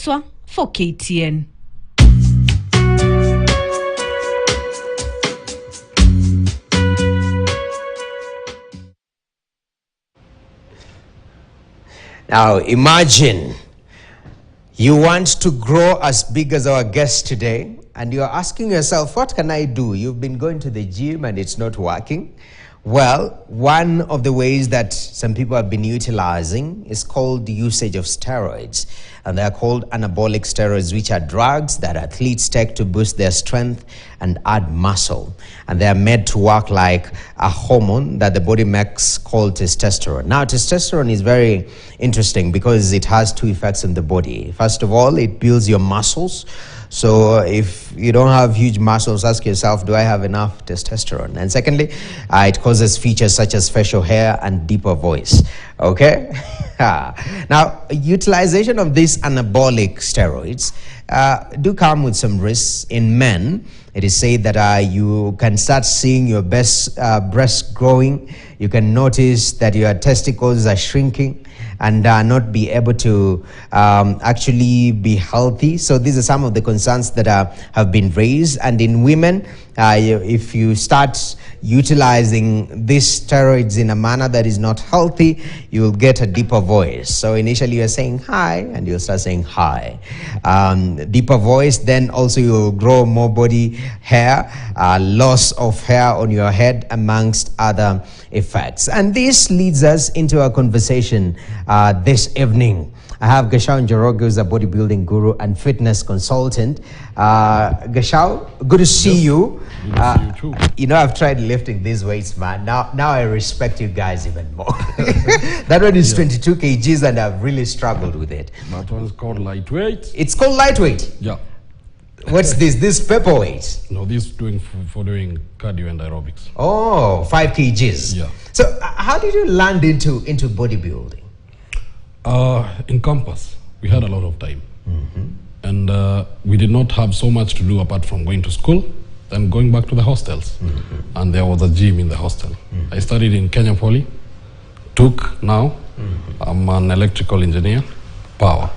for KTN. Now imagine you want to grow as big as our guest today, and you're asking yourself, what can I do? You've been going to the gym and it's not working. Well, one of the ways that some people have been utilizing is called the usage of steroids. And they are called anabolic steroids, which are drugs that athletes take to boost their strength and add muscle. And they are made to work like a hormone that the body makes called testosterone. Now, testosterone is very interesting because it has two effects on the body. First of all, it builds your muscles. So if you don't have huge muscles, ask yourself, do I have enough testosterone? And secondly, it causes features such as facial hair and deeper voice. Okay? Now, utilization of these anabolic steroids do come with some risks. In men, it is said that you can start seeing your breast growing. You can notice that your testicles are shrinking and not be able to actually be healthy. So these are some of the concerns that have been raised. And in women, if you start utilizing these steroids in a manner that is not healthy, you will get a deeper voice. So initially you're saying hi, and you'll start saying hi. Deeper voice, then also you'll grow more body hair, loss of hair on your head, amongst other effects. And this leads us into a conversation this evening. I have Njoroge, who's a bodybuilding guru and fitness consultant. Gashao, good to see you. Good to see you too. You know, I've tried lifting these weights, man. Now I respect you guys even more. That one is 22 kgs and I've really struggled with it. That one's called lightweight. It's called lightweight? Yeah. What's this? This paperweight? No, this is for doing cardio and aerobics. Oh, 5 kgs. Yeah. So how did you land into bodybuilding? In campus, we had a lot of time. And we did not have so much to do apart from going to school and going back to the hostels. And there was a gym in the hostel. I studied in Kenya Poly, now. I'm an electrical engineer, power.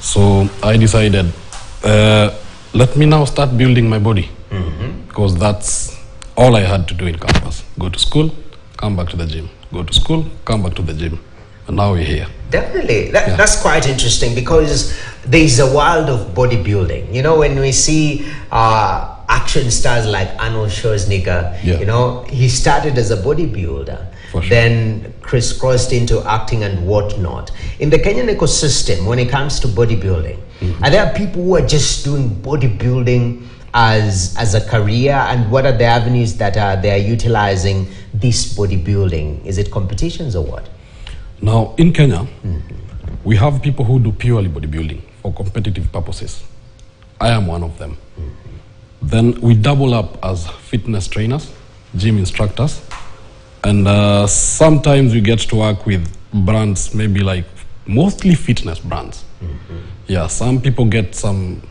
So I decided, let me now start building my body, because that's all I had to do in campus. Go to school, come back to the gym. Go to school, come back to the gym. And now we're here. Definitely. That's quite interesting, because there's a world of bodybuilding. You know, when we see action stars like Arnold Schwarzenegger, you know, he started as a bodybuilder, then crisscrossed into acting and whatnot. In the Kenyan ecosystem, when it comes to bodybuilding, are there people who are just doing bodybuilding as a career, and what are the avenues that they are utilizing this bodybuilding? Is it competitions or what? Now, in Kenya, we have people who do purely bodybuilding for competitive purposes. I am one of them. Then we double up as fitness trainers, gym instructors, and sometimes we get to work with brands, maybe like mostly fitness brands. Yeah, some people get some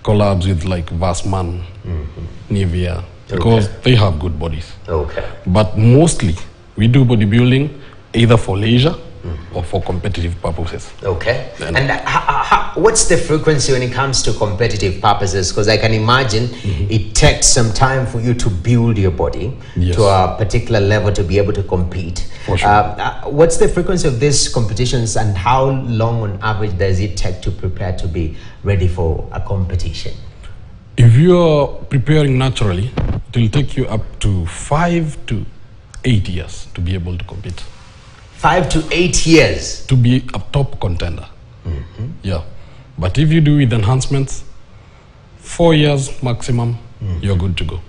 collabs with like Vassman, Nivea, because they have good bodies. But mostly we do bodybuilding either for leisure or for competitive purposes. And what's the frequency when it comes to competitive purposes? Because I can imagine it takes some time for you to build your body to a particular level to be able to compete. For sure. What's the frequency of these competitions, and how long on average does it take to prepare to be ready for a competition? If you're preparing naturally, it will take you up to 5 to 8 years to be able to compete. 5 to 8 years to be a top contender. Yeah, but if you do with enhancements, 4 years maximum, you're good to go.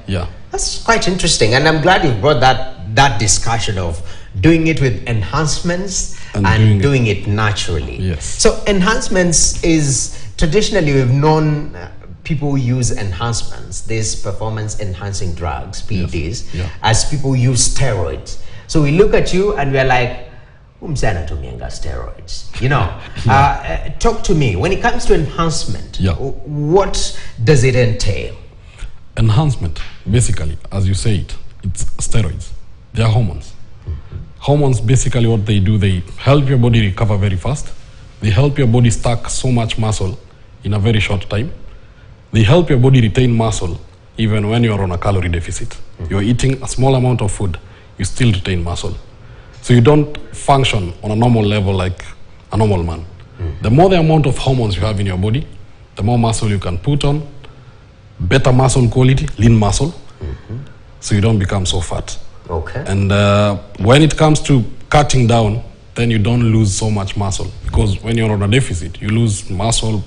Yeah, that's quite interesting, and I'm glad you brought that discussion of doing it with enhancements and doing it naturally. Yes. So enhancements is traditionally, we've known people who use enhancements, these performance enhancing drugs, PEDs, as people use steroids. So we look at you and we're like, steroids. You know, talk to me. When it comes to enhancement, what does it entail? Enhancement, basically, as you say it's steroids. They are hormones. Hormones, basically what they do, they help your body recover very fast. They help your body stack so much muscle in a very short time. They help your body retain muscle even when you're on a calorie deficit. You're eating a small amount of food, you still retain muscle. So you don't function on a normal level like a normal man. The more the amount of hormones you have in your body, the more muscle you can put on, better muscle quality, lean muscle, so you don't become so fat. Okay. And when it comes to cutting down, then you don't lose so much muscle, because when you're on a deficit, you lose muscle,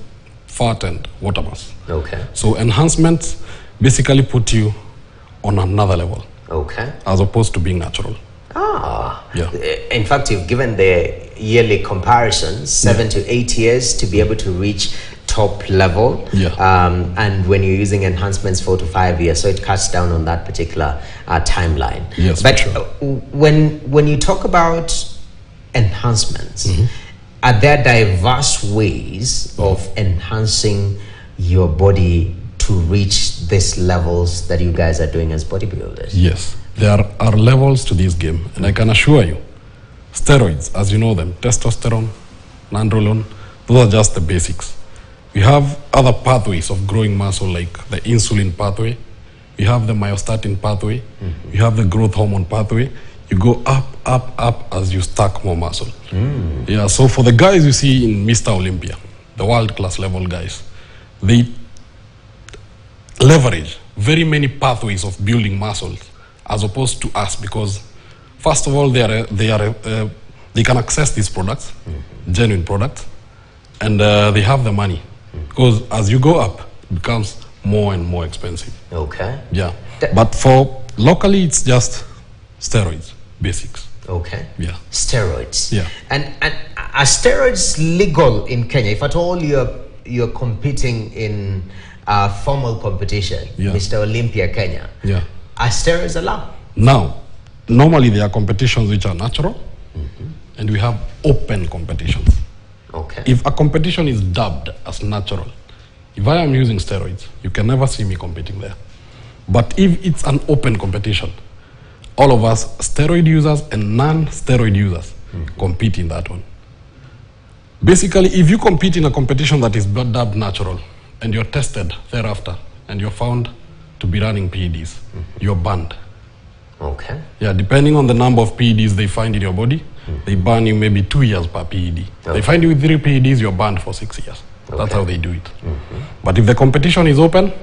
fat, and water mass. Okay. So enhancements basically put you on another level. Okay. As opposed to being natural. Ah. Yeah. In fact, you've given the yearly comparisons, 7 to 8 years to be able to reach top level. Yeah. And when you're using enhancements, 4 to 5 years, so it cuts down on that particular timeline. Yes, but for sure. When you talk about enhancements, are there diverse ways of enhancing your body to reach these levels that you guys are doing as bodybuilders? Yes, there are levels to this game, and I can assure you, steroids, as you know them, testosterone, nandrolone, those are just the basics. We have other pathways of growing muscle, like the insulin pathway. We have the myostatin pathway. We have the growth hormone pathway. You go up, up, up as you stack more muscle. Yeah, so for the guys you see in Mr. Olympia, the world-class level guys, they leverage very many pathways of building muscles as opposed to us, because first of all, they can access these products, genuine products, and they have the money, because as you go up, it becomes more and more expensive. Okay. Yeah, but for locally, it's just steroids, basics. Okay. Yeah. Steroids. Yeah. And are steroids legal in Kenya? If at all you're competing in formal competition, Yeah. Mr. Olympia Kenya, Yeah. are steroids allowed? Now, normally there are competitions which are natural, and we have open competitions. Okay. If a competition is dubbed as natural, if I am using steroids, you can never see me competing there. But if it's an open competition, all of us, steroid users and non-steroid users, compete in that one. Basically, if you compete in a competition that is dubbed natural, and you're tested thereafter, and you're found to be running PEDs, you're banned. Okay. Yeah, depending on the number of PEDs they find in your body, they ban you maybe 2 years per PED. They find you with 3 PEDs, you're banned for 6 years. That's how they do it. But if the competition is open,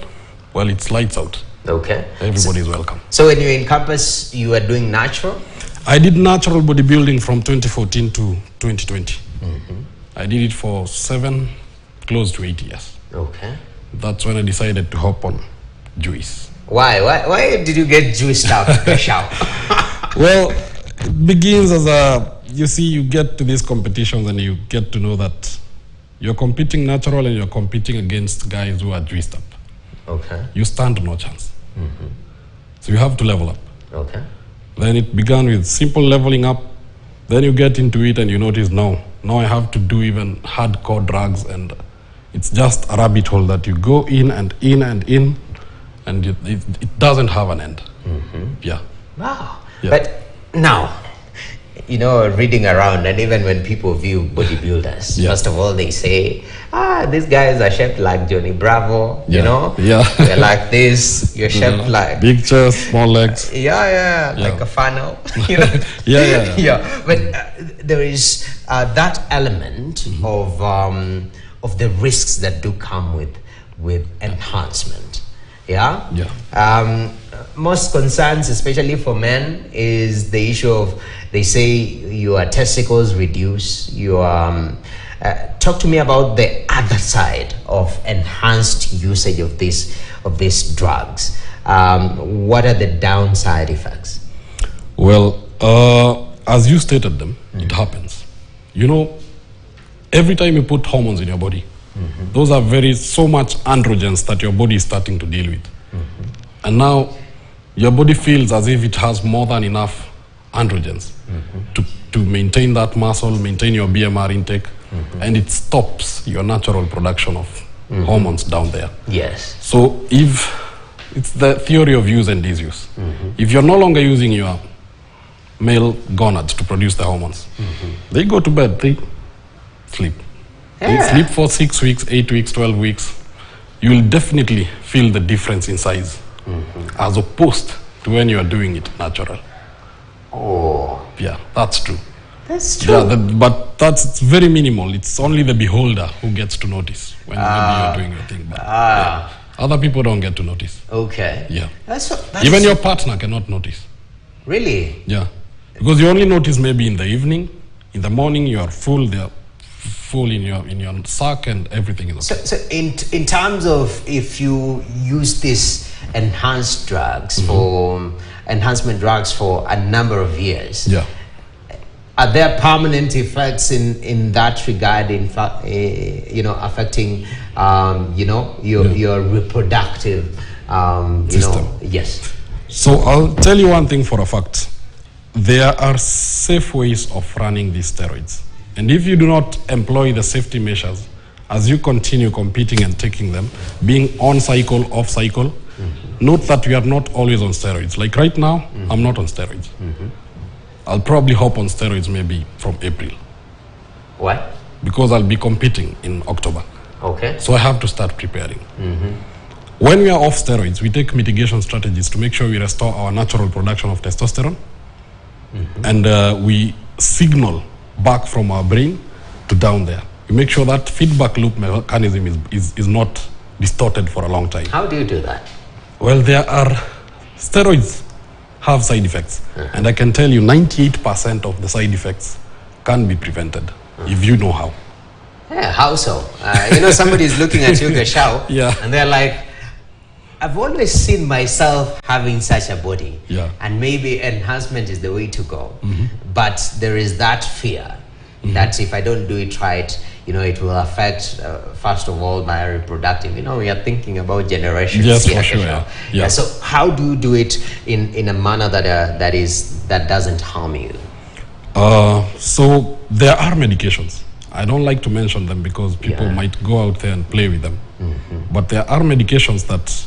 well, it's lights out. Okay. Everybody is welcome. So when you're in campus, you are doing natural? I did natural bodybuilding from 2014 to 2020. I did it for 7, close to 8 years. Okay. That's when I decided to hop on juice. Why did you get juiced out? Well, it begins as you get to these competitions and you get to know that you're competing natural and you're competing against guys who are juiced up. Okay. You stand no chance. So you have to level up. Okay. Then it began with simple leveling up. Then you get into it and you notice, now I have to do even hardcore drugs, and it's just a rabbit hole that you go in and in and in, and it doesn't have an end. Yeah. Wow. Yeah. But now, reading around, and even when people view bodybuilders, first of all, they say, these guys are shaped like Johnny Bravo, you know? Yeah. They're like this, you're shaped like... Big chest, small legs. Yeah, like a funnel, you know? Yeah. But there is that element of the risks that do come with enhancement. Yeah. Most concerns, especially for men, is the issue of, they say your testicles reduce. Talk to me about the other side of enhanced usage of these drugs. What are the downside effects? Well, as you stated them, it happens. Every time you put hormones in your body, those are so much androgens that your body is starting to deal with. And now your body feels as if it has more than enough androgens to maintain that muscle, maintain your BMR intake, and it stops your natural production of hormones down there. Yes. So if it's the theory of use and disuse, if you're no longer using your male gonads to produce the hormones, they go to bed, they sleep. Sleep for 6 weeks, 8 weeks, 12 weeks. You will definitely feel the difference in size as opposed to when you are doing it natural. Oh. Yeah, that's true. That's true. Yeah, but that's very minimal. It's only the beholder who gets to notice when maybe you're doing your thing. But other people don't get to notice. Okay. Yeah. That's even your partner cannot notice. Really? Yeah. Because you only notice maybe in the evening. In the morning, you are full. They are full in your sack and everything is okay. So in terms of if you use these enhanced drugs for enhancement drugs for a number of years, yeah, are there permanent effects in that regard? In fact, affecting your reproductive system. Yes. So I'll tell you one thing for a fact. There are safe ways of running these steroids. And if you do not employ the safety measures, as you continue competing and taking them, being on cycle, off cycle, note that we are not always on steroids. Like right now, I'm not on steroids. I'll probably hop on steroids maybe from April. Why? Because I'll be competing in October. Okay. So I have to start preparing. When we are off steroids, we take mitigation strategies to make sure we restore our natural production of testosterone. And we signal back from our brain to down there. We make sure that feedback loop mechanism is not distorted for a long time. How do you do that? Well, there are steroids have side effects. And I can tell you 98% of the side effects can be prevented if you know how. Yeah, how so? Somebody is looking at you, Gashao, Yeah. and they're like, I've always seen myself having such a body, Yeah. and maybe enhancement is the way to go. But there is that fear that if I don't do it right, it will affect, first of all, my reproductive. We are thinking about generations. Yes, here, for sure. Gashao. Yeah. So how do you do it in a manner that doesn't harm you? So there are medications. I don't like to mention them because people might go out there and play with them. But there are medications that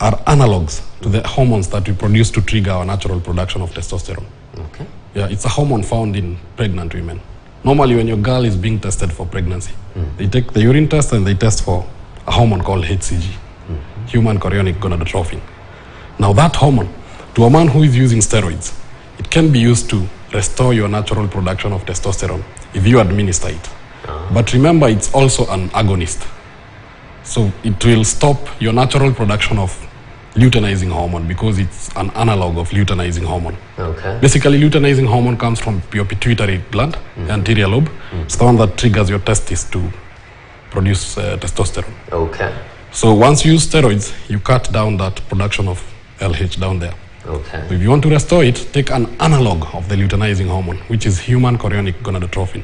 are analogs to the hormones that we produce to trigger our natural production of testosterone. Okay. Yeah, it's a hormone found in pregnant women. Normally, when your girl is being tested for pregnancy, they take the urine test and they test for a hormone called HCG, human chorionic gonadotrophin. Now, that hormone, to a man who is using steroids, it can be used to restore your natural production of testosterone if you administer it. But remember, it's also an agonist. So it will stop your natural production of luteinizing hormone because it's an analog of luteinizing hormone. Okay. Basically, luteinizing hormone comes from your pituitary gland, the anterior lobe. It's the one that triggers your testes to produce testosterone. Okay. So once you use steroids, you cut down that production of LH down there. Okay. If you want to restore it, take an analog of the luteinizing hormone, which is human chorionic gonadotrophin.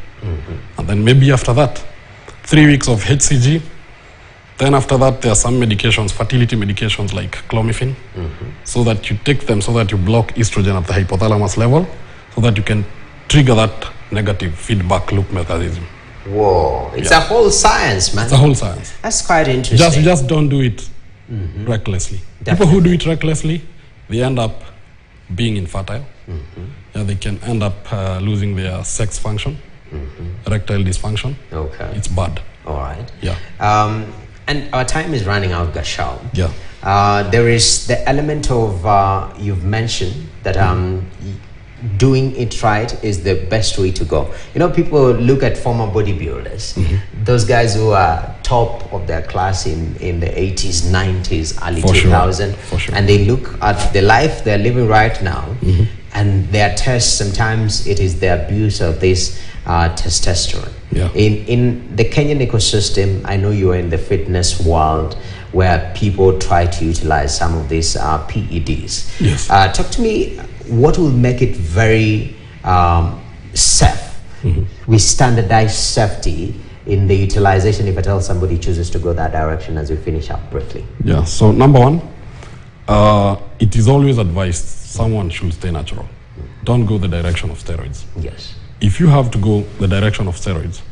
And then maybe after that, 3 weeks of HCG. Then after that, there are some medications, fertility medications like clomiphene, so that you take them so that you block estrogen at the hypothalamus level, so that you can trigger that negative feedback loop mechanism. Whoa, it's a whole science, man. It's a whole science. That's quite interesting. Just don't do it recklessly. People who do it recklessly, they end up being infertile. Yeah, they can end up losing their sex function, erectile dysfunction. Okay. It's bad. All right. Yeah. And our time is running out, Gashao. Yeah. There is the element of, you've mentioned that doing it right is the best way to go. People look at former bodybuilders, those guys who are top of their class in the 80s, 90s, early 2000s, For sure. and they look at the life they're living right now, and their test, sometimes it is the abuse of this testosterone. Yeah. In the Kenyan ecosystem, I know you are in the fitness world where people try to utilize some of these PEDs. Yes. Talk to me, what will make it very safe? We standardize safety in the utilization if at all somebody chooses to go that direction, as we finish up briefly. Yeah, so number one, it is always advised someone should stay natural. Don't go the direction of steroids. Yes. If you have to go the direction of steroids,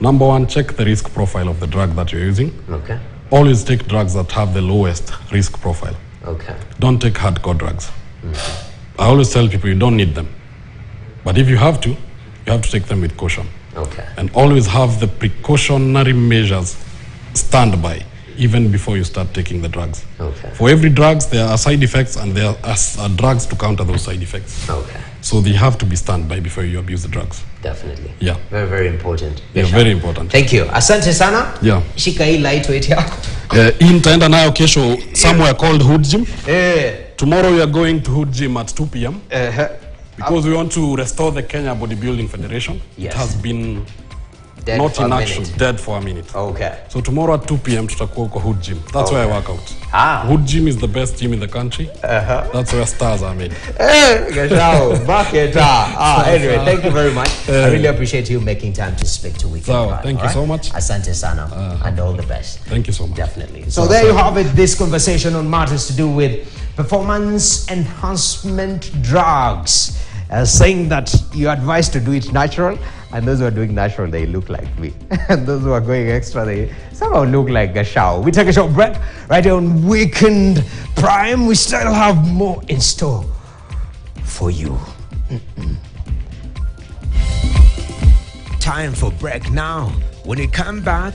number one, check the risk profile of the drug that you're using. Okay. Always take drugs that have the lowest risk profile. Okay. Don't take hardcore drugs. I always tell people you don't need them. But if you have to take them with caution. Okay. And always have the precautionary measures standby even before you start taking the drugs. Okay. For every drugs, there are side effects, and there are drugs to counter those side effects. Okay. So they have to be standby before you abuse the drugs. Definitely. Yeah. Very, very important. Yeah, very important. Thank you. Asante sana. Yeah. Shika hii lightweight yako. Hii nitaenda nayo kesho somewhere called Hood Gym. Eh. Tomorrow we are going to Hood Gym at 2 p.m. Because we want to restore the Kenya Bodybuilding Federation. Yes. It has been Dead not for in a action, minute. dead for a minute. Okay. So tomorrow at 2 p.m. tutakuwa kwa Hood Gym. That's where I work out. Hood Gym is the best gym in the country. That's where stars are made. Anyway, thank you very much. I really appreciate you making time to speak to Weekend Run. Thank you so much. Asante sana, and all the best. Thank you so much. Definitely. So there you have it, this conversation on matters to do with performance enhancement drugs. Saying that you're advised to do it natural, and those who are doing natural, they look like me. And those who are going extra, they somehow look like Gashao. We take a short break right here on Weekend Prime. We still have more in store for you. Time for break now. When we come back,